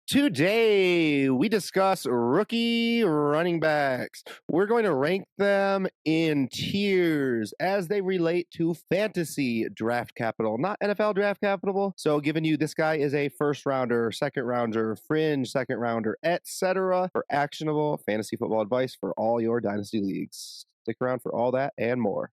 Today, we discuss rookie running backs. We're going to rank them in tiers as they relate to fantasy draft capital, not NFL draft capital. So, giving you this guy is a first rounder, second rounder, fringe second rounder, etc. for actionable fantasy football advice for all your dynasty leagues. Stick around for all that and more.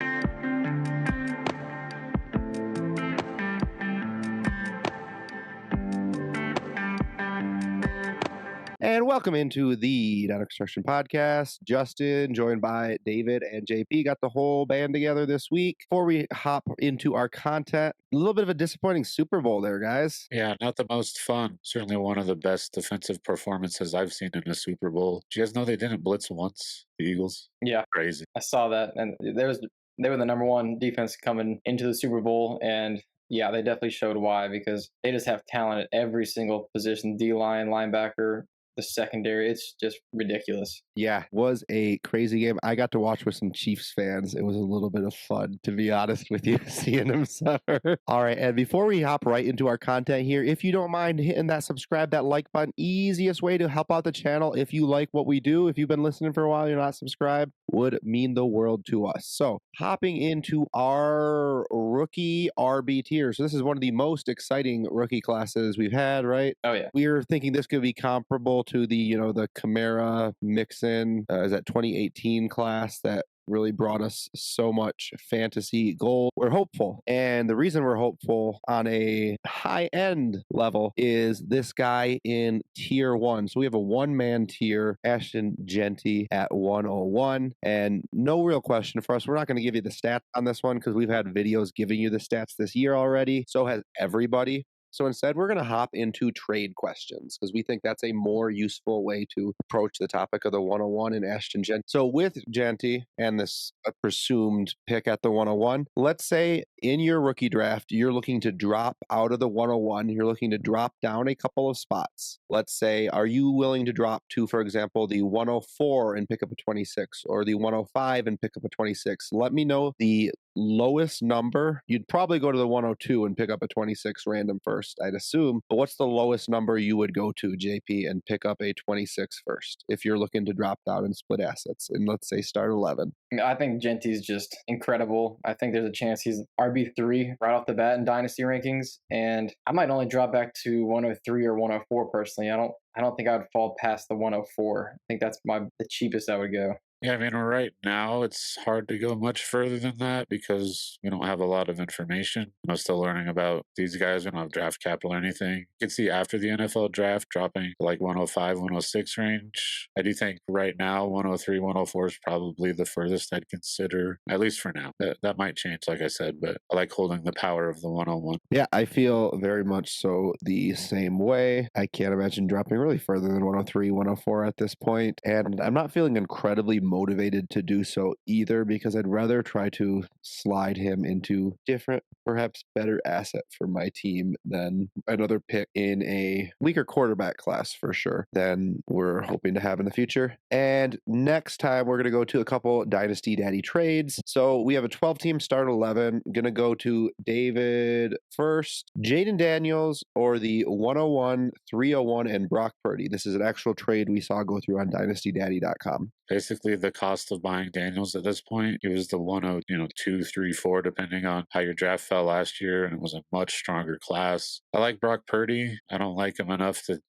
And welcome into the Data Construction Podcast. Justin, joined by David and JP, got the whole band together this week. Before we hop into our content, a little bit of a disappointing Super Bowl there, guys. Yeah, not the most fun. Certainly one of the best defensive performances I've seen in a Super Bowl. Do you guys know they didn't blitz once, the Eagles? Yeah, Crazy. I saw that, and they were the number one defense coming into the Super Bowl, and yeah, they definitely showed why because they just have talent at every single position: D line, linebacker, the secondary. It's just ridiculous. Yeah, was a crazy game. I got to watch with some Chiefs fans. It was a little bit of fun, to be honest with you, seeing them suffer. All right, and before we hop right into our content here, if you don't mind hitting that subscribe, that like button, easiest way to help out the channel. If you like what we do, if you've been listening for a while, you're not subscribed, would mean the world to us. So hopping into our rookie RB tier. So this is one of the most exciting rookie classes we've had, right? Oh yeah, We were thinking this could be comparable to the Camara Mixon, is that 2018 class that really brought us so much fantasy gold. We're hopeful. And the reason we're hopeful on a high end level is this guy in tier one. So we have a one-man tier, Ashton Genty at 101. And no real question for us. We're not going to give you the stats on this one because we've had videos giving you the stats this year already. So has everybody. So instead, we're going to hop into trade questions because we think that's a more useful way to approach the topic of the 101 and Ashton Genty. So with Genty and this presumed pick at the 101, let's say in your rookie draft, you're looking to drop out of the 101. You're looking to drop down a couple of spots. Let's say, are you willing to drop to, for example, the 104 and pick up a 26 or the 105 and pick up a 26? Let me know the lowest number. You'd probably go to the 102 and pick up a 26 random first, I'd assume. But what's the lowest number you would go to, JP, and pick up a 26 first if you're looking to drop down and split assets and let's say start 11? I think Genty's just incredible. I think there's a chance he's RB3 right off the bat in dynasty rankings, and I might only drop back to 103 or 104 personally. I don't think I would fall past the 104. I think that's the cheapest I would go. Yeah, I mean, right now it's hard to go much further than that because we don't have a lot of information. I'm still learning about these guys. We don't have draft capital or anything. You can see after the NFL draft dropping like 105, 106 range. I do think right now 103, 104 is probably the furthest I'd consider, at least for now. That might change, like I said, but I like holding the power of the 101. Yeah, I feel very much so the same way. I can't imagine dropping really further than 103, 104 at this point. And I'm not feeling incredibly motivated to do so either because I'd rather try to slide him into different, perhaps better asset for my team than another pick in a weaker quarterback class for sure than we're hoping to have in the future. And next time we're going to go to a couple Dynasty Daddy trades. So we have a 12-team start 11. Going to go to David first, Jaden Daniels or the 101, 301, and Brock Purdy. This is an actual trade we saw go through on dynastydaddy.com. Basically, the cost of buying Daniels at this point, it was the 102, 3, 4, depending on how your draft fell last year, and it was a much stronger class. I like Brock Purdy. I don't like him enough to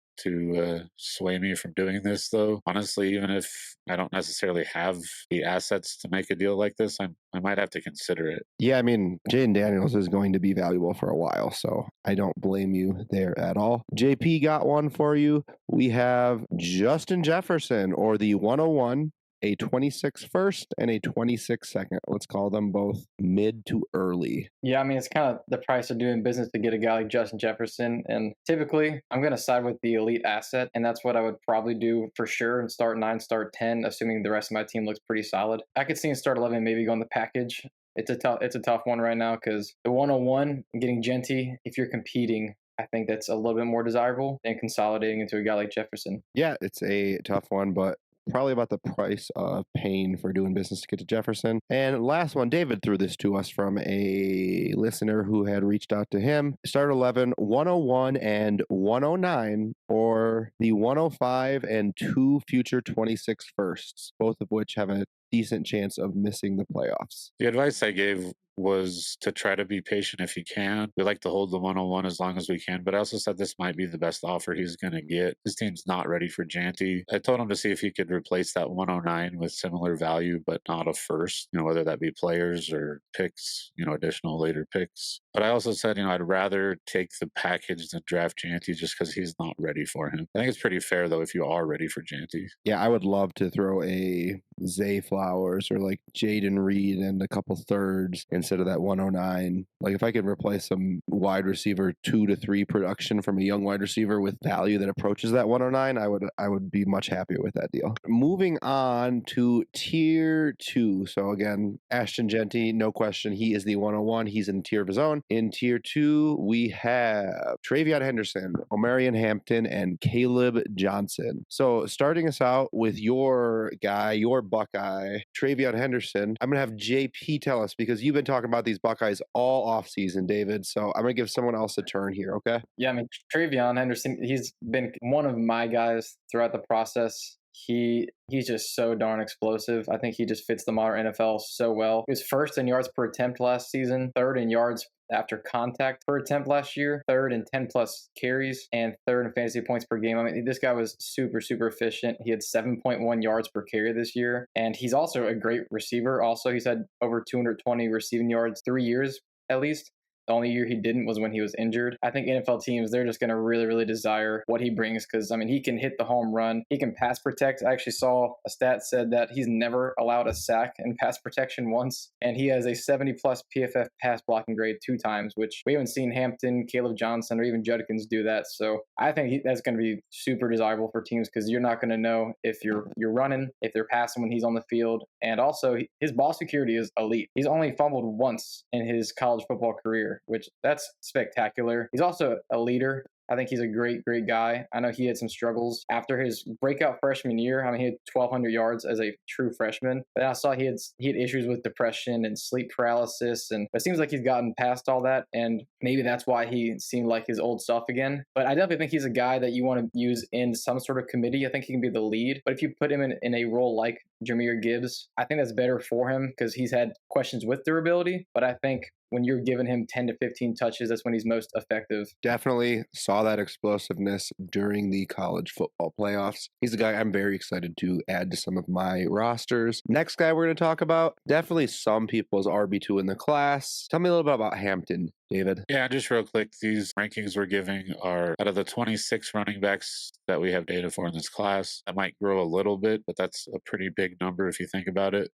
sway me from doing this, though. Honestly, even if I don't necessarily have the assets to make a deal like this, I might have to consider it. Yeah, I mean, Jaden Daniels is going to be valuable for a while, so I don't blame you there at all. JP got one for you. We have Justin Jefferson or the 101, a 26 first and a 26 second. Let's call them both mid to early. Yeah, I mean, it's kind of the price of doing business to get a guy like Justin Jefferson. And typically, I'm going to side with the elite asset. And that's what I would probably do for sure and start 9, start 10, assuming the rest of my team looks pretty solid. I could see in start 11 maybe go on the package. It's a tough one right now because the 101, getting Genty, if you're competing, I think that's a little bit more desirable than consolidating into a guy like Jefferson. Yeah, it's a tough one, but probably about the price of paying for doing business to get to Jefferson. And last one, David threw this to us from a listener who had reached out to him. Start 11, 101 and 109, or the 105 and two future 26 firsts, both of which have a decent chance of missing the playoffs. The advice I gave was to try to be patient if you can. We like to hold the 101 as long as we can, but I also said this might be the best offer he's going to get. His team's not ready for Janty. I told him to see if he could replace that 109 with similar value, but not a first, whether that be players or picks, additional later picks. But I also said, I'd rather take the package than draft Janty just because he's not ready for him. I think it's pretty fair, though, if you are ready for Janty. Yeah, I would love to throw a Zay Flowers or like Jaden Reed and a couple thirds instead of that 109. Like if I could replace some wide receiver 2 to 3 production from a young wide receiver with value that approaches that 109, I would be much happier with that deal. Moving on to tier 2. So again, Ashton Genty, no question, he is the 101. He's in tier of his own. In tier 2, we have Travion Henderson, Omarion Hampton, and Caleb Johnson. So starting us out with your guy, your Buckeye, Travion Henderson, I'm going to have JP tell us because you've been talking about these Buckeyes all offseason, David. So I'm going to give someone else a turn here, okay? Yeah, I mean, Travion Henderson, he's been one of my guys throughout the process. He's just so darn explosive. I think he just fits the modern NFL so well. He was first in yards per attempt last season, third in yards after contact per attempt last year, third in 10 plus carries, and third in fantasy points per game. I mean, this guy was super, super efficient. He had 7.1 yards per carry this year, and he's also a great receiver. Also, he's had over 220 receiving yards 3 years at least. The only year he didn't was when he was injured. I think NFL teams, they're just going to really, really desire what he brings because, I mean, he can hit the home run. He can pass protect. I actually saw a stat said that he's never allowed a sack in pass protection once, and he has a 70-plus PFF pass blocking grade 2 times, which we haven't seen Hampton, Caleb Johnson, or even Judkins do that. So I think that's going to be super desirable for teams because you're not going to know if you're running, if they're passing when he's on the field. And also, his ball security is elite. He's only fumbled once in his college football career, which that's spectacular. He's also a leader. I think he's a great, great guy. I know he had some struggles after his breakout freshman year. I mean, he had 1,200 yards as a true freshman. But I saw he had issues with depression and sleep paralysis, and it seems like he's gotten past all that, and maybe that's why he seemed like his old self again. But I definitely think he's a guy that you want to use in some sort of committee. I think he can be the lead. But if you put him in a role like Jahmyr Gibbs, I think that's better for him because he's had questions with durability. But I think when you're giving him 10 to 15 touches, that's when he's most effective. Definitely saw that explosiveness during the college football playoffs. He's a guy I'm very excited to add to some of my rosters. Next guy we're going to talk about, definitely some people's RB2 in the class. Tell me a little bit about Hampton, David. Yeah, just real quick, these rankings we're giving are out of the 26 running backs that we have data for in this class. That might grow a little bit, but that's a pretty big number if you think about it.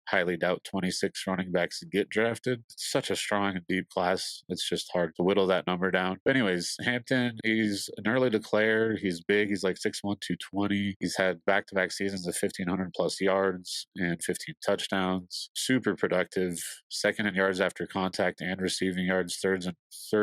Highly doubt 26 running backs get drafted. It's such a strong and deep class. It's just hard to whittle that number down. But anyways, Hampton, he's an early declare. He's big. He's like 6'1", 220. He's had back-to-back seasons of 1,500 plus yards and 15 touchdowns. Super productive. Second in yards after contact and receiving yards. Third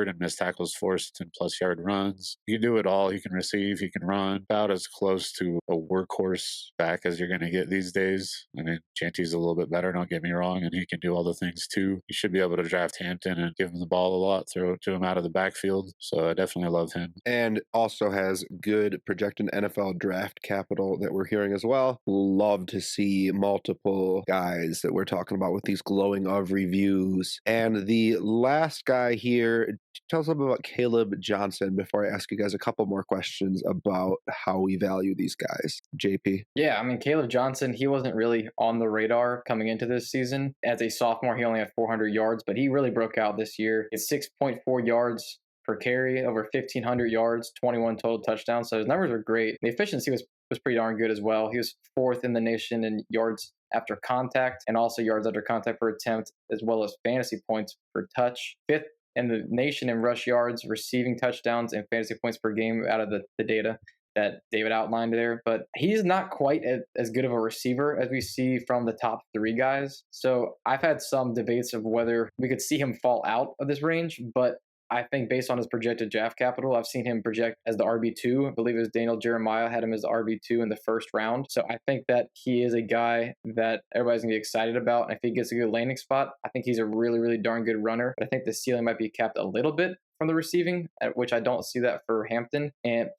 in missed tackles forced and plus yard runs. He can do it all. He can receive. He can run. About as close to a workhorse back as you're going to get these days. I mean, Janty's a little bit better, don't get me wrong, and he can do all the things too. You should be able to draft Hampton and give him the ball a lot, throw it to him out of the backfield. So I definitely love him. And also has good projected NFL draft capital that we're hearing as well. Love to see multiple guys that we're talking about with these glowing of reviews. And the last guy here, tell us a little bit about Caleb Johnson before I ask you guys a couple more questions about how we value these guys. JP. Yeah, I mean, Caleb Johnson, he wasn't really on the radar coming into this season. As a sophomore, he only had 400 yards, but he really broke out this year. It's 6.4 yards per carry, over 1,500 yards, 21 total touchdowns. So his numbers are great. The efficiency was pretty darn good as well. He was 4th in the nation in yards after contact and also yards after contact per attempt, as well as fantasy points per touch. 5th in the nation in rush yards, receiving touchdowns, and fantasy points per game out of the data that David outlined there. But he's not quite as good of a receiver as we see from the top 3 guys. So I've had some debates of whether we could see him fall out of this range, but I think based on his projected draft capital, I've seen him project as the RB2. I believe it was Daniel Jeremiah had him as the RB2 in the first round. So I think that he is a guy that everybody's going to be excited about. And if he gets a good landing spot, I think he's a really, really darn good runner. But I think the ceiling might be capped a little bit from the receiving, at which I don't see that for Hampton.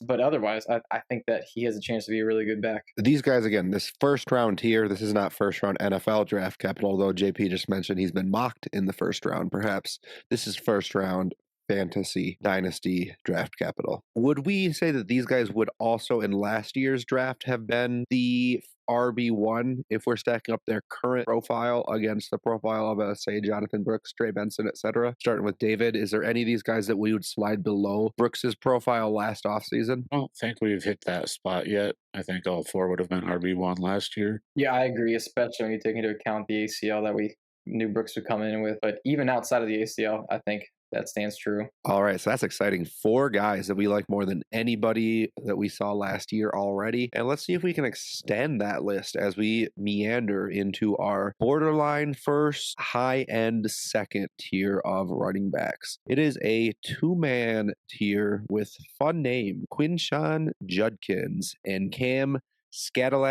But otherwise, I think that he has a chance to be a really good back. These guys, again, this first round tier, this is not first round NFL draft capital, although JP just mentioned he's been mocked in the first round, perhaps. This is first round fantasy dynasty draft capital. Would we say that these guys would also in last year's draft have been the RB1 if we're stacking up their current profile against the profile of, say, Jonathan Brooks, Trey Benson, etc.? Starting with David, is there any of these guys that we would slide below Brooks's profile last offseason? I don't think we've hit that spot yet. I think all four would have been RB1 last year. Yeah, I agree, especially when you take into account the ACL that we knew Brooks would come in with. But even outside of the ACL, I think that stands true. All right, so that's exciting. 4 guys that we like more than anybody that we saw last year already. And let's see if we can extend that list as we meander into our borderline first, high-end second tier of running backs. It is a 2-man tier with fun name, Quinshawn Judkins and Cam Scatabo.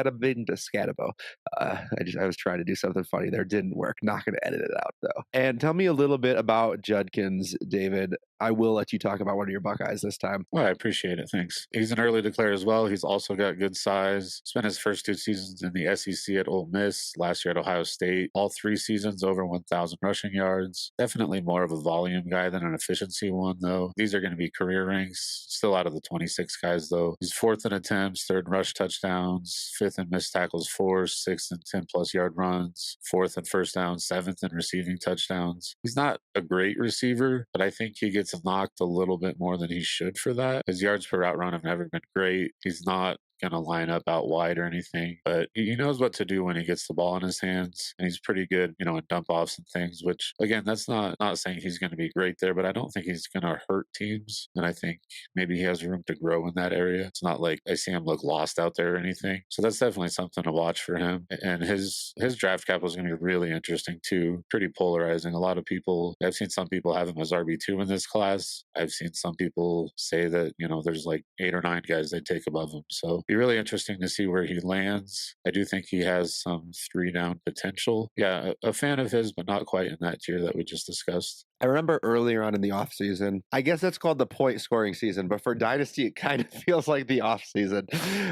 I was trying to do something funny there. Didn't work. Not going to edit it out though. And tell me a little bit about Judkins, David. I will let you talk about one of your Buckeyes this time. Well, I appreciate it. Thanks. He's an early declare as well. He's also got good size. Spent his first 2 seasons in the SEC at Ole Miss, last year at Ohio State. All 3 seasons over 1,000 rushing yards. Definitely more of a volume guy than an efficiency one, though. These are going to be career ranks. Still out of the 26 guys, though. He's 4th in attempts, 3rd in rush touchdowns, 5th in missed tackles forced, 6th in 10-plus yard runs, 4th in first downs, 7th in receiving touchdowns. He's not a great receiver, but I think he gets knocked a little bit more than he should for that. His yards per route run have never been great. He's not going to line up out wide or anything, but he knows what to do when he gets the ball in his hands, and he's pretty good, in dump offs and things, which again, that's not saying he's going to be great there, but I don't think he's going to hurt teams, and I think maybe he has room to grow in that area. It's not like I see him look lost out there or anything, so that's definitely something to watch for him. And his draft capital is going to be really interesting too, pretty polarizing. A lot of people, I've seen some people have him as RB2 in this class. I've seen some people say that there's like 8 or 9 guys they'd take above him, so be really interesting to see where he lands. I do think he has some 3-down potential. Yeah, a fan of his, but not quite in that tier that we just discussed. I remember earlier on in the offseason, I guess that's called the point scoring season, but for Dynasty, it kind of feels like the offseason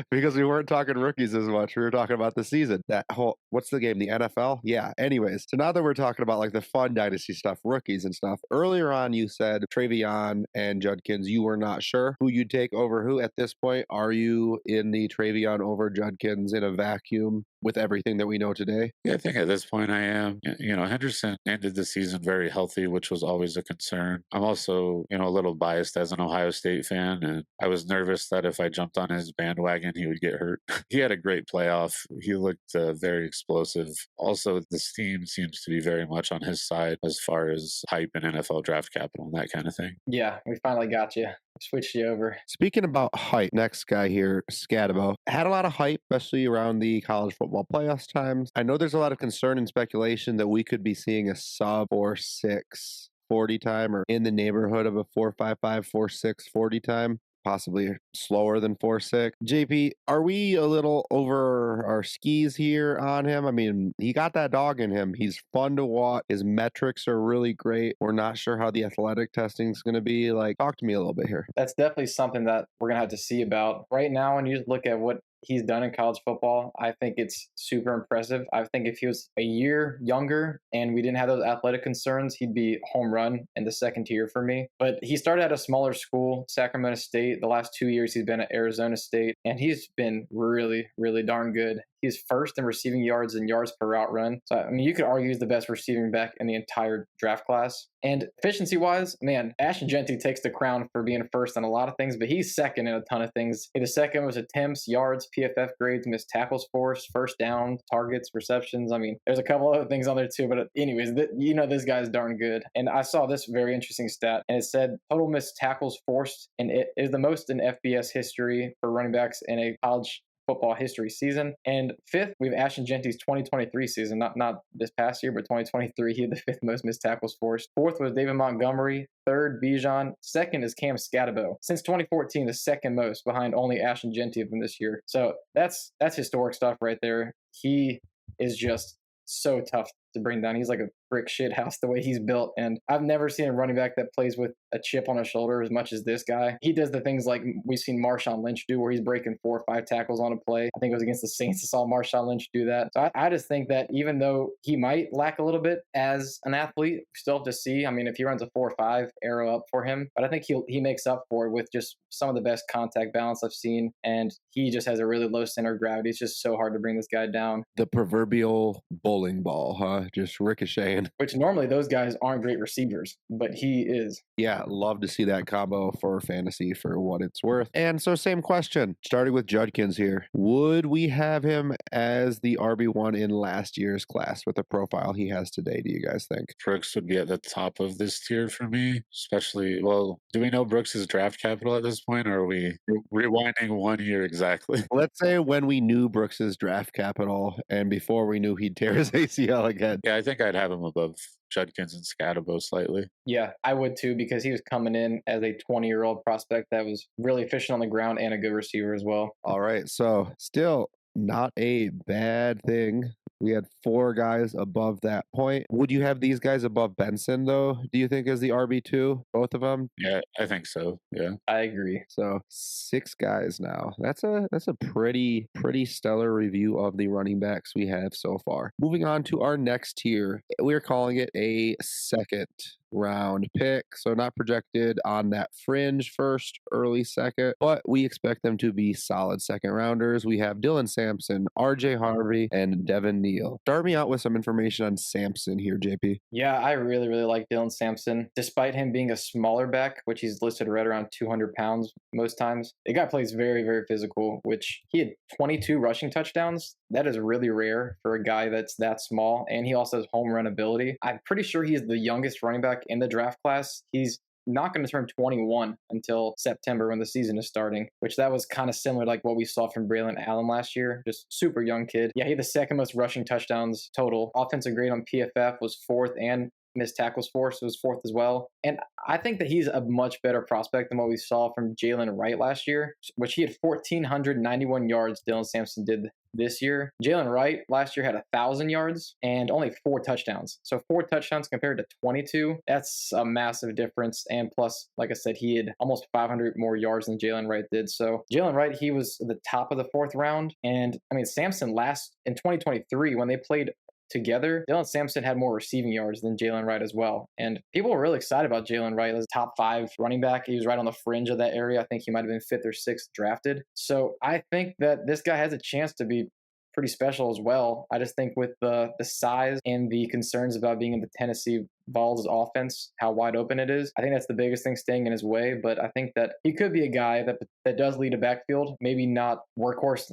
because we weren't talking rookies as much. We were talking about the season. What's the game? The NFL? Yeah. Anyways, so now that we're talking about like the fun Dynasty stuff, rookies and stuff, earlier on you said Travion and Judkins, you were not sure who you'd take over who at this point. Are you in the Travion over Judkins in a vacuum with everything that we know today? Yeah, I think at this point I am. Henderson ended the season very healthy, which was always a concern. I'm also, a little biased as an Ohio State fan, and I was nervous that if I jumped on his bandwagon, he would get hurt. He had a great playoff. He looked very explosive. Also, this team seems to be very much on his side as far as hype and NFL draft capital and that kind of thing. Yeah, we finally got you. Switched you over. Speaking about hype, next guy here, Scatabo, had a lot of hype, especially around the college football playoffs times. I know there's a lot of concern and speculation that we could be seeing a sub 4.6 40 time or in the neighborhood of a 4.55, 4.6 40 time. Possibly slower than 4.6. JP, are we a little over our skis here on him? I mean, he got that dog in him. He's fun to watch. His metrics are really great. We're not sure how the athletic testing is going to be. Talk to me a little bit here. That's definitely something that we're going to have to see about. Right now, when you look at what he's done in college football, I think it's super impressive. I think if he was a year younger and we didn't have those athletic concerns, he'd be home run in the second tier for me. But he started at a smaller school, Sacramento State. The last 2 years he's been at Arizona State, and he's been really, really darn good. He's first in receiving yards and yards per route run. So, I mean, you could argue he's the best receiving back in the entire draft class. And efficiency-wise, man, Ashton Genty takes the crown for being first in a lot of things, but he's second in a ton of things. The second was attempts, yards, PFF grades, missed tackles forced, first down, targets, receptions. I mean, there's a couple other things on there too, but anyways, this guy's darn good. And I saw this very interesting stat, and it said total missed tackles forced, and it is the most in FBS history for running backs in a college football history season. And fifth, we have Ashton Genty's 2023 season, not this past year, but 2023. He had the fifth most missed tackles forced. Fourth was David Montgomery. Third, Bijan. Second is Cam Scatabo. Since 2014, the second most, behind only Ashton Genty of them this year. So that's historic stuff right there. He is just so tough to bring down. He's like a brick shit house the way he's built. And I've never seen a running back that plays with a chip on his shoulder as much as this guy. He does the things like we've seen Marshawn Lynch do, where he's breaking 4 or 5 tackles on a play. I think it was against the Saints. I saw Marshawn Lynch do that. So I just think that even though he might lack a little bit as an athlete, we still have to see. I mean, if he runs a 4.5, arrow up for him. But I think he makes up for it with just some of the best contact balance I've seen. And he just has a really low center of gravity. It's just so hard to bring this guy down. The proverbial bowling ball, huh? Just ricocheting. Which normally those guys aren't great receivers, but he is. Yeah, love to see that combo for fantasy for what it's worth. And so same question, starting with Judkins here. Would we have him as the RB1 in last year's class with the profile he has today, do you guys think? Brooks would be at the top of this tier for me, especially, well, do we know Brooks' draft capital at this point, or are we rewinding 1 year exactly? Let's say when we knew Brooks's draft capital and before we knew he'd tear his ACL again. Yeah, I think I'd have him above Judkins and Scatabo slightly. Yeah, I would too, because he was coming in as a 20-year-old prospect that was really efficient on the ground and a good receiver as well. All right, so still not a bad thing. We had 4 guys above that point. Would you have these guys above Benson, though, do you think, as the RB2, both of them? Yeah, I think so. Yeah. I agree. So 6 guys now. That's a pretty stellar review of the running backs we have so far. Moving on to our next tier. We're calling it a second round pick, so not projected on that fringe first, early second, but we expect them to be solid second rounders. We have Dylan Sampson, RJ Harvey, and Devin Neal. Start me out with some information on Sampson here, JP. Yeah, I really like Dylan Sampson. Despite him being a smaller back, which he's listed right around 200 pounds most times, the guy plays very physical, which he had 22 rushing touchdowns. That is really rare for a guy that's that small, and he also has home run ability. I'm pretty sure he's the youngest running back in the draft class. He's not going to turn 21 until September when the season is starting, which that was kind of similar to like what we saw from Braylon Allen last year. Just super young kid. Yeah, he had the second most rushing touchdowns total. Offensive grade on PFF was 4th, and missed tackles forced was 4th as well. And I think that he's a much better prospect than what we saw from Jalen Wright last year, which he had 1,491 yards. Dylan Sampson did this year. Jalen Wright last year had 1,000 yards and only 4 touchdowns. So 4 touchdowns compared to 22, that's a massive difference. And plus, like I said, he had almost 500 more yards than Jalen Wright did. So Jalen Wright, he was the top of the 4th round. And I mean, Sampson in 2023, when they played together, Dylan Sampson had more receiving yards than Jalen Wright as well. And people were really excited about Jalen Wright as top 5 running back. He was right on the fringe of that area. I think he might have been 5th or 6th drafted. So I think that this guy has a chance to be pretty special as well. I just think with the size and the concerns about being in the Tennessee Vols' offense, how wide open it is, I think that's the biggest thing staying in his way. But I think that he could be a guy that does lead a backfield, maybe not workhorse,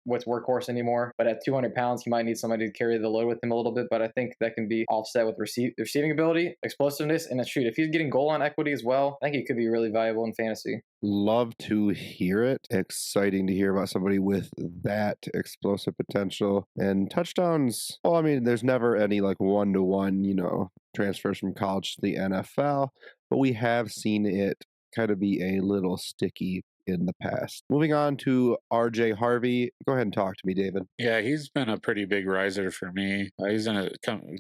what's workhorse anymore, but at 200 pounds, he might need somebody to carry the load with him a little bit. But I think that can be offset with receiving ability, explosiveness, and if he's getting goal line equity as well, I think he could be really valuable in fantasy. Love to hear it. Exciting to hear about somebody with that explosive potential and touchdowns. Well, I mean, there's never any like 1-to-1, transfers from college to the NFL, but we have seen it kind of be a little sticky in the past. Moving on to RJ Harvey. Go ahead and talk to me, David. Yeah, he's been a pretty big riser for me. He's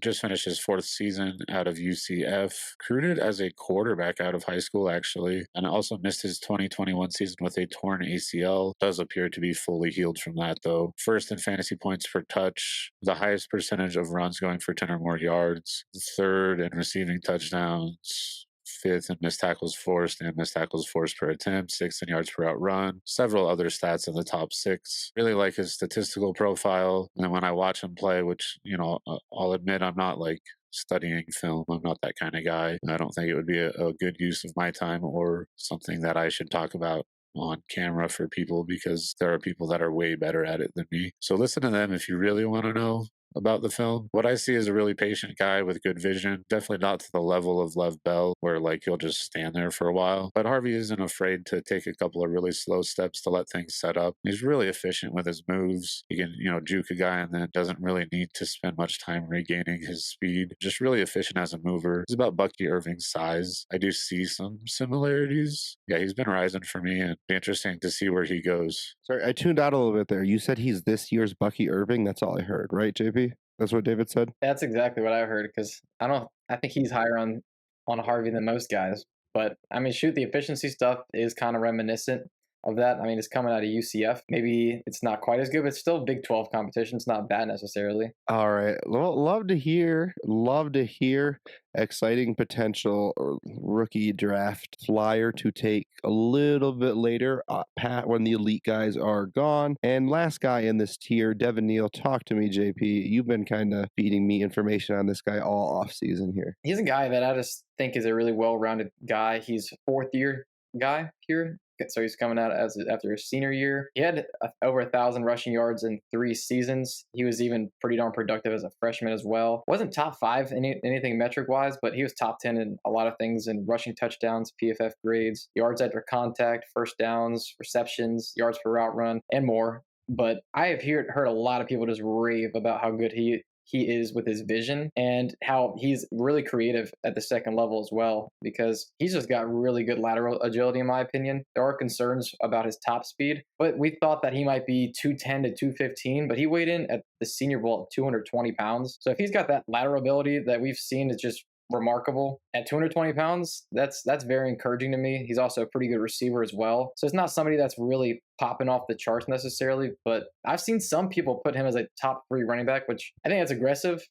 just finished his 4th season out of UCF. Recruited as a quarterback out of high school, actually, and also missed his 2021 season with a torn ACL. Does appear to be fully healed from that, though. 1st in fantasy points per touch, the highest percentage of runs going for 10 or more yards, 3rd in receiving touchdowns, 5th in missed tackles forced and missed tackles forced per attempt, 6th in yards per out run, several other stats in the top 6. Really like his statistical profile. And when I watch him play, which, I'll admit I'm not like studying film. I'm not that kind of guy. I don't think it would be a good use of my time or something that I should talk about on camera for people, because there are people that are way better at it than me. So listen to them if you really want to know. about the film. What I see is a really patient guy with good vision. Definitely not to the level of Lev Bell, where like he'll just stand there for a while. But Harvey isn't afraid to take a couple of really slow steps to let things set up. He's really efficient with his moves. He can, juke a guy and then doesn't really need to spend much time regaining his speed. Just really efficient as a mover. He's about Bucky Irving's size. I do see some similarities. Yeah, he's been rising for me, and it'd be interesting to see where he goes. Sorry, I tuned out a little bit there. You said he's this year's Bucky Irving. That's all I heard, right, JP? That's what David said. That's exactly what I heard because I think he's higher on Harvey than most guys. But I mean, shoot, the efficiency stuff is kind of reminiscent of that. I mean, it's coming out of UCF. Maybe it's not quite as good, but it's still Big 12 competition. It's not bad necessarily. All right. Well, love to hear. Love to hear. Exciting potential rookie draft flyer to take a little bit later, Pat, when the elite guys are gone. And last guy in this tier, Devin Neal. Talk to me, JP. You've been kind of feeding me information on this guy all off season here. He's a guy that I just think is a really well-rounded guy. He's a fourth-year guy here. So he's coming out after his senior year. He had over 1,000 rushing yards in 3 seasons. He was even pretty darn productive as a freshman as well. Wasn't top 5 in anything metric-wise, but he was top 10 in a lot of things in rushing touchdowns, PFF grades, yards after contact, first downs, receptions, yards per route run, and more. But I have heard a lot of people just rave about how good he is with his vision and how he's really creative at the second level as well, because he's just got really good lateral agility, in my opinion. There are concerns about his top speed, but we thought that he might be 210 to 215, but he weighed in at the Senior Bowl at 220 pounds. So if he's got that lateral ability that we've seen, it's just remarkable. At 220 pounds, that's very encouraging to me. He's also a pretty good receiver as well. So it's not somebody that's really popping off the charts necessarily, but I've seen some people put him as a top 3 running back, which I think that's aggressive.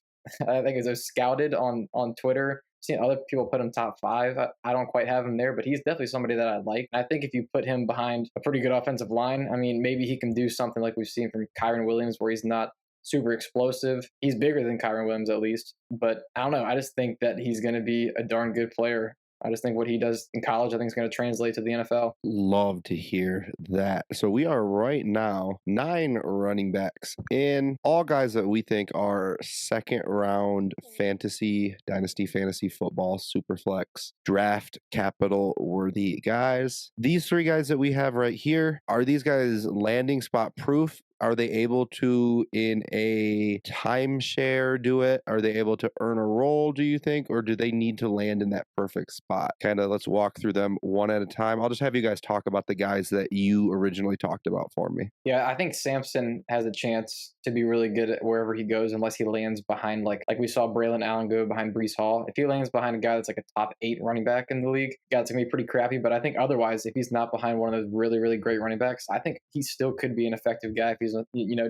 I think it's scouted on Twitter. I've seen other people put him top 5. I don't quite have him there, but he's definitely somebody that I like. I think if you put him behind a pretty good offensive line, I mean, maybe he can do something like we've seen from Kyron Williams, where he's not super explosive. He's bigger than Kyron Williams at least, but I don't know. I just think that he's going to be a darn good player. I just think what he does in college, I think is going to translate to the NFL. Love to hear that. So we are right now 9 running backs in, all guys that we think are second round fantasy, dynasty fantasy football, super flex, draft capital worthy guys. These 3 guys that we have right here, are these guys landing spot proof? Are they able to, in a timeshare, do it? Are they able to earn a role, do you think? Or do they need to land in that perfect spot? Kind of let's walk through them one at a time. I'll just have you guys talk about the guys that you originally talked about for me. Yeah, I think Sampson has a chance to be really good at wherever he goes, unless he lands behind, like we saw Braylon Allen go behind Brees Hall. If he lands behind a guy that's like a top 8 running back in the league, it's going to be pretty crappy. But I think otherwise, if he's not behind one of those really, really great running backs, I think he still could be an effective guy if he's,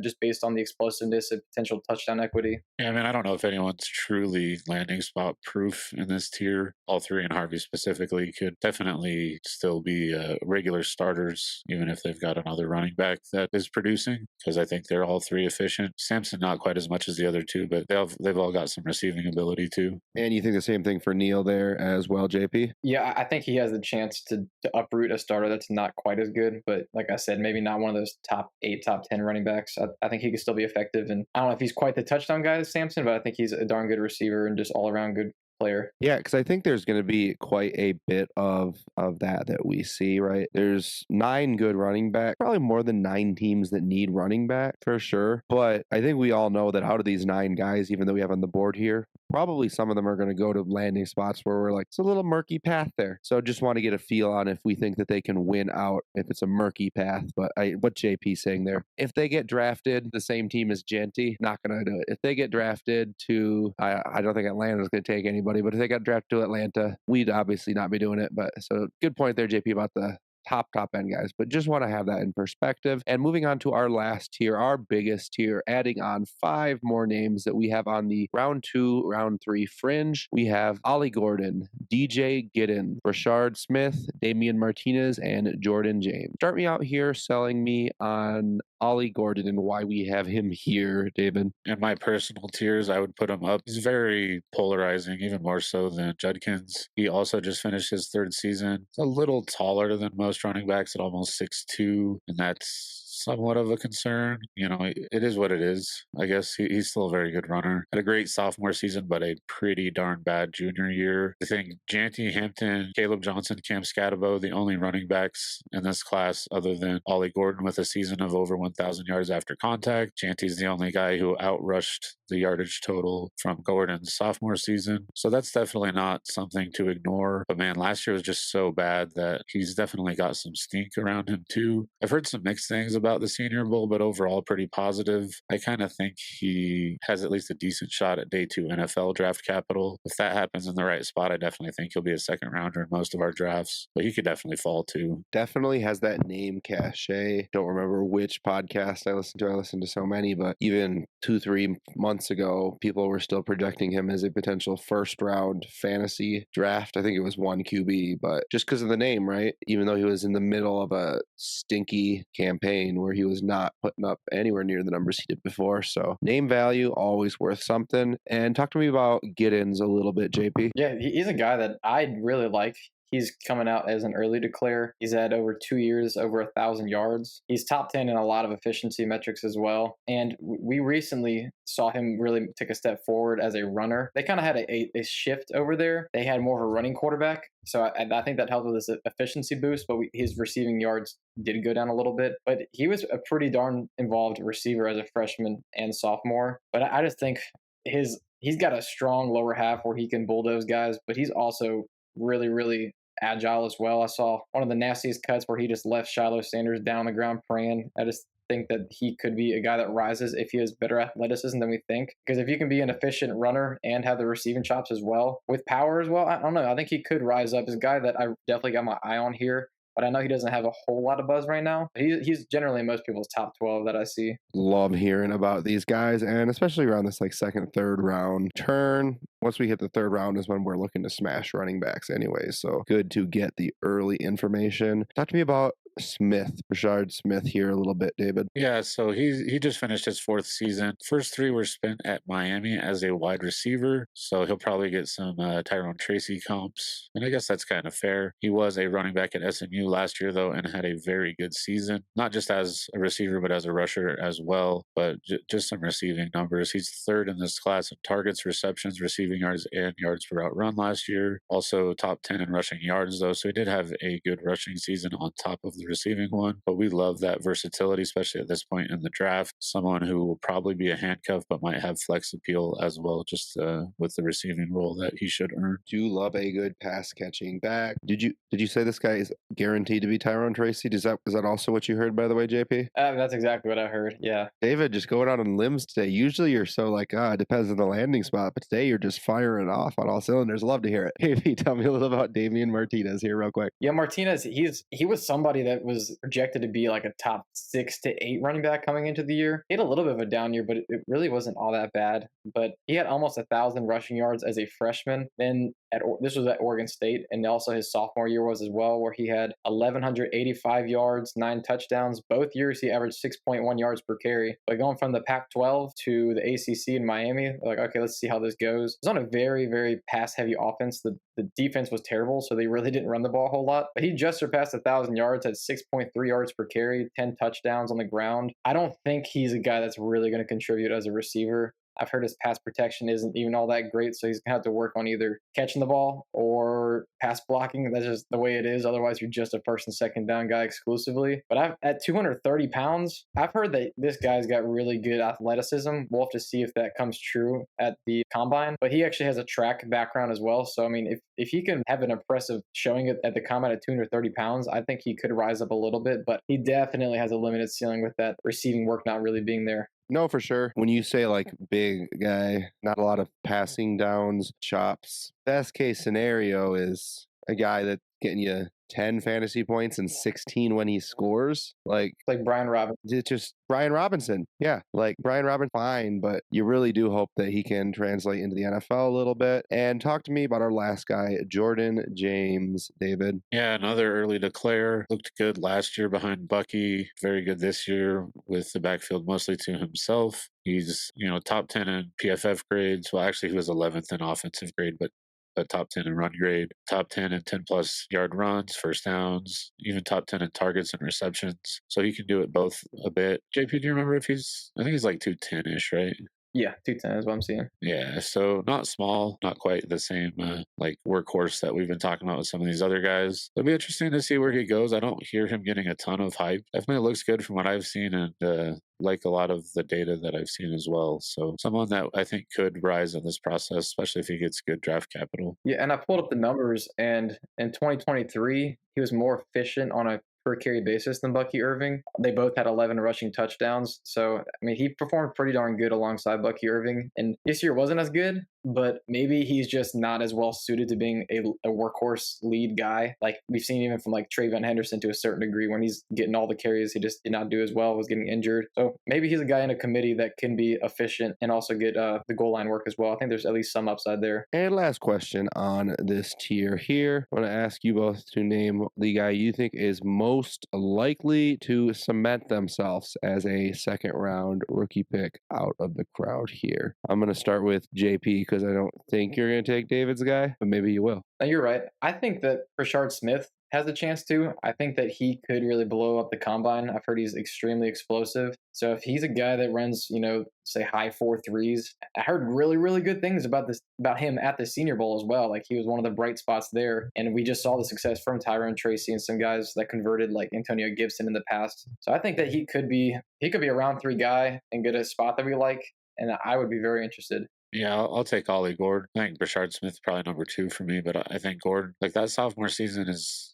just based on the explosiveness and potential touchdown equity. Yeah, I mean, I don't know if anyone's truly landing spot proof in this tier. All 3, and Harvey specifically, could definitely still be regular starters, even if they've got another running back that is producing, because I think they're all 3 efficient. Samson not quite as much as the other 2, but they've all got some receiving ability too. And you think the same thing for Neal there as well, JP? Yeah, I think he has the chance to uproot a starter that's not quite as good, but like I said, maybe not one of those top 8, top 10 running backs. I think he could still be effective, and I don't know if he's quite the touchdown guy as Sampson, but I think he's a darn good receiver and just all around good player. Yeah, because I think there's going to be quite a bit of that we see, right? There's 9 good running back, probably more than 9 teams that need running back for sure. But I think we all know that out of these 9 guys, even though we have on the board here, probably some of them are going to go to landing spots where we're like, it's a little murky path there. So just want to get a feel on if we think that they can win out, if it's a murky path. But what JP's saying there, if they get drafted, the same team as Genty, not going to do it. If they get drafted to, I don't think Atlanta's going to take anybody, but if they got drafted to Atlanta, we'd obviously not be doing it. But so good point there, JP, about the top end guys, but just want to have that in perspective. And moving on to our last tier, our biggest tier, adding on 5 more names that we have on the round 2, round 3 fringe. We have Ollie Gordon, DJ Giddens, Rashard Smith, Damian Martinez, and Jordan James. Start me out here selling me on Ollie Gordon and why we have him here, David. In my personal tiers, I would put him up. He's very polarizing, even more so than Judkins. He also just finished his 3rd season. He's a little taller than most running backs at almost 6'2", and that's somewhat of a concern. It is what it is. I guess he's still a very good runner. Had a great sophomore season, but a pretty darn bad junior year. I think Janty, Hampton, Caleb Johnson, Cam Scatabo, the only running backs in this class other than Ollie Gordon with a season of over 1,000 yards after contact. Janty's the only guy who outrushed the yardage total from Gordon's sophomore season. So that's definitely not something to ignore. But man, last year was just so bad that he's definitely got some stink around him too. I've heard some mixed things about the Senior Bowl, but overall pretty positive. I kind of think he has at least a decent shot at day 2 NFL draft capital. If that happens in the right spot, I definitely think he'll be a second rounder in most of our drafts, but he could definitely fall too. Definitely has that name cachet. Don't remember which podcast I listened to. I listened to so many, but even 2-3 months ago, people were still projecting him as a potential first round fantasy draft. I think it was 1 QB, but just because of the name, right? Even though he was in the middle of a stinky campaign where he was not putting up anywhere near the numbers he did before. So name value, always worth something. And talk to me about Giddens a little bit, JP. Yeah, he's a guy that I really like. He's coming out as an early declare. He's had over 2 years, over 1,000 yards. He's top 10 in a lot of efficiency metrics as well. And we recently saw him really take a step forward as a runner. They kind of had a shift over there. They had more of a running quarterback. So I think that helped with his efficiency boost, but his receiving yards did go down a little bit. But he was a pretty darn involved receiver as a freshman and sophomore. But I just think he's got a strong lower half where he can bulldoze guys, but he's also really, really agile as well. I saw one of the nastiest cuts where he just left Shiloh Sanders down on the ground praying. I just think that he could be a guy that rises if he has better athleticism than we think. Because if you can be an efficient runner and have the receiving chops as well, with power as well, I don't know. I think he could rise up. He's a guy that I definitely got my eye on here. But I know he doesn't have a whole lot of buzz right now. He's generally most people's top 12 that I see. Love hearing about these guys, and especially around this like second, third round turn. Once we hit the third round is when we're looking to smash running backs anyways. So good to get the early information. Talk to me about Rashard Smith here a little bit, David. Yeah, so he just finished his 4th season. First 3 were spent at Miami as a wide receiver, so he'll probably get some Tyrone Tracy comps, and I guess that's kind of fair. He was a running back at SMU last year, though, and had a very good season, not just as a receiver, but as a rusher as well, but just some receiving numbers. He's 3rd in this class in targets, receptions, receiving yards, and yards per route run last year. Also top 10 in rushing yards, though, so he did have a good rushing season on top of the receiving one, but we love that versatility, especially at this point in the draft. Someone who will probably be a handcuff, but might have flex appeal as well, just with the receiving role that he should earn. Do love a good pass catching back. Did you say this guy is guaranteed to be Tyrone Tracy? Is that also what you heard, by the way, JP? That's exactly what I heard. Yeah. David, just going out on limbs today. Usually you're so like, it depends on the landing spot, but today you're just firing off on all cylinders. Love to hear it. Hey, tell me a little about Damian Martinez here real quick. Yeah, Martinez, he was somebody that was projected to be like a top 6 to 8 running back coming into the year. He had a little bit of a down year, but it really wasn't all that bad. But he had almost 1,000 rushing yards as a freshman. Then this was at Oregon State, and also his sophomore year was as well, where he had 1,185 yards, 9 touchdowns. Both years he averaged 6.1 yards per carry. But going from the Pac-12 to the ACC in Miami, like, okay, let's see how this goes. It was on a very, very pass-heavy offense. The defense was terrible, so they really didn't run the ball a whole lot. But he just surpassed 1,000 yards, had 6.3 yards per carry, 10 touchdowns on the ground. I don't think he's a guy that's really going to contribute as a receiver. I've heard his pass protection isn't even all that great, so he's going to have to work on either catching the ball or pass blocking. That's just the way it is. Otherwise, you're just a first and second down guy exclusively. But at 230 pounds, I've heard that this guy's got really good athleticism. We'll have to see if that comes true at the combine. But he actually has a track background as well. So, I mean, if he can have an impressive showing at the combine at 230 pounds, I think he could rise up a little bit. But he definitely has a limited ceiling with that receiving work not really being there. No, for sure. When you say like big guy, not a lot of passing downs, chops, best case scenario is a guy that's getting you 10 fantasy points and 16 when he scores. Like Brian Robinson. It's just Brian Robinson. Yeah, like Brian Robinson, fine, but you really do hope that he can translate into the NFL a little bit. And talk to me about our last guy, Jordan James, David. Yeah, another early declare. Looked good last year behind Bucky. Very good this year with the backfield mostly to himself. He's, top 10 in PFF grades. Well, actually, he was 11th in offensive grade, but but top 10 in run grade, top 10 in 10 plus yard runs, first downs, even top 10 in targets and receptions. So he can do it both a bit. JP, do you remember if I think he's like 210 ish, right? Yeah, 210 is what I'm seeing. Yeah, so not small, not quite the same like workhorse that we've been talking about with some of these other guys. It'll be interesting to see where he goes. I don't hear him getting a ton of hype. Definitely looks good from what I've seen, and like a lot of the data that I've seen as well. So someone that I think could rise in this process, especially if he gets good draft capital. Yeah, and I pulled up the numbers, and in 2023, he was more efficient on a per carry basis than Bucky Irving. They both had 11 rushing touchdowns. So, I mean, he performed pretty darn good alongside Bucky Irving. And this year wasn't as good, but maybe he's just not as well suited to being a workhorse lead guy. Like we've seen even from like Travion Henderson to a certain degree when he's getting all the carries, he just did not do as well, was getting injured. So maybe he's a guy in a committee that can be efficient and also get the goal line work as well. I think there's at least some upside there. And last question on this tier here. I want to ask you both to name the guy you think is most likely to cement themselves as a second round rookie pick out of the crowd here. I'm going to start with JP because I don't think you're going to take David's guy, but maybe you will. Now, you're right. I think that Rashard Smith has a chance to. I think that he could really blow up the combine. I've heard he's extremely explosive. So if he's a guy that runs, say high 4.3s, I heard really, really good things about him at the Senior Bowl as well. Like he was one of the bright spots there. And we just saw the success from Tyrone Tracy and some guys that converted like Antonio Gibson in the past. So I think that he could be a round 3 guy and get a spot that we like. And I would be very interested. Yeah, I'll take Ollie Gordon. I think Brashard Smith probably number 2 for me, but I think Gordon, like that sophomore season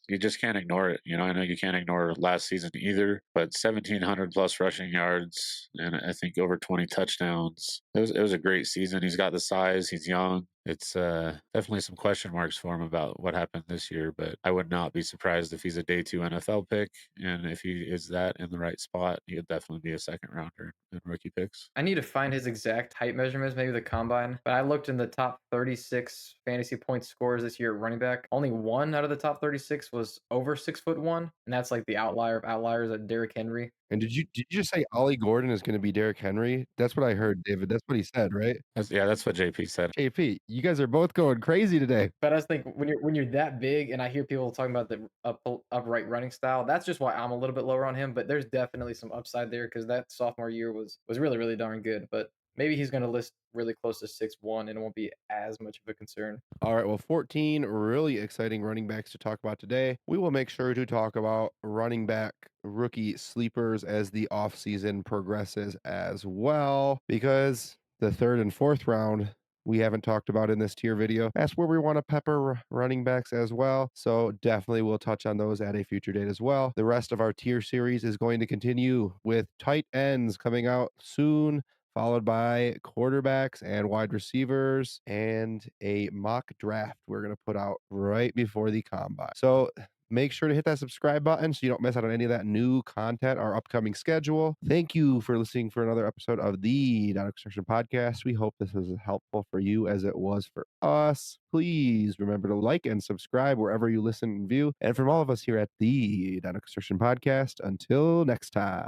you just can't ignore it. I know you can't ignore last season either, but 1,700 plus rushing yards and I think over 20 touchdowns. It was a great season. He's got the size. He's young. It's definitely some question marks for him about what happened this year, but I would not be surprised if he's a day 2 NFL pick. And if he is that in the right spot, he'll definitely be a second rounder in rookie picks. I need to find his exact height measurements, maybe the combine, but I looked in the top 36 fantasy points scorers this year at running back. Only one out of the top 36 was over 6'1", and that's like the outlier of outliers at Derrick Henry. And did you just say Ollie Gordon is going to be Derrick Henry? That's what I heard, David. That's what he said, right? That's what JP said. JP, you guys are both going crazy today. But I just think when you're that big, and I hear people talking about the upright running style, that's just why I'm a little bit lower on him. But there's definitely some upside there because that sophomore year was really, really darn good. But maybe he's going to list really close to 6'1", and it won't be as much of a concern. All right, well, 14 really exciting running backs to talk about today. We will make sure to talk about running back rookie sleepers as the offseason progresses as well, because the 3rd and 4th round we haven't talked about in this tier video. That's where we want to pepper running backs as well. So definitely we'll touch on those at a future date as well. The rest of our tier series is going to continue with tight ends coming out soon, followed by quarterbacks and wide receivers and a mock draft we're going to put out right before the combine. So make sure to hit that subscribe button so you don't miss out on any of that new content, our upcoming schedule. Thank you for listening for another episode of the Data Construction Podcast. We hope this was helpful for you as it was for us. Please remember to like and subscribe wherever you listen and view. And from all of us here at the Data Construction Podcast, until next time.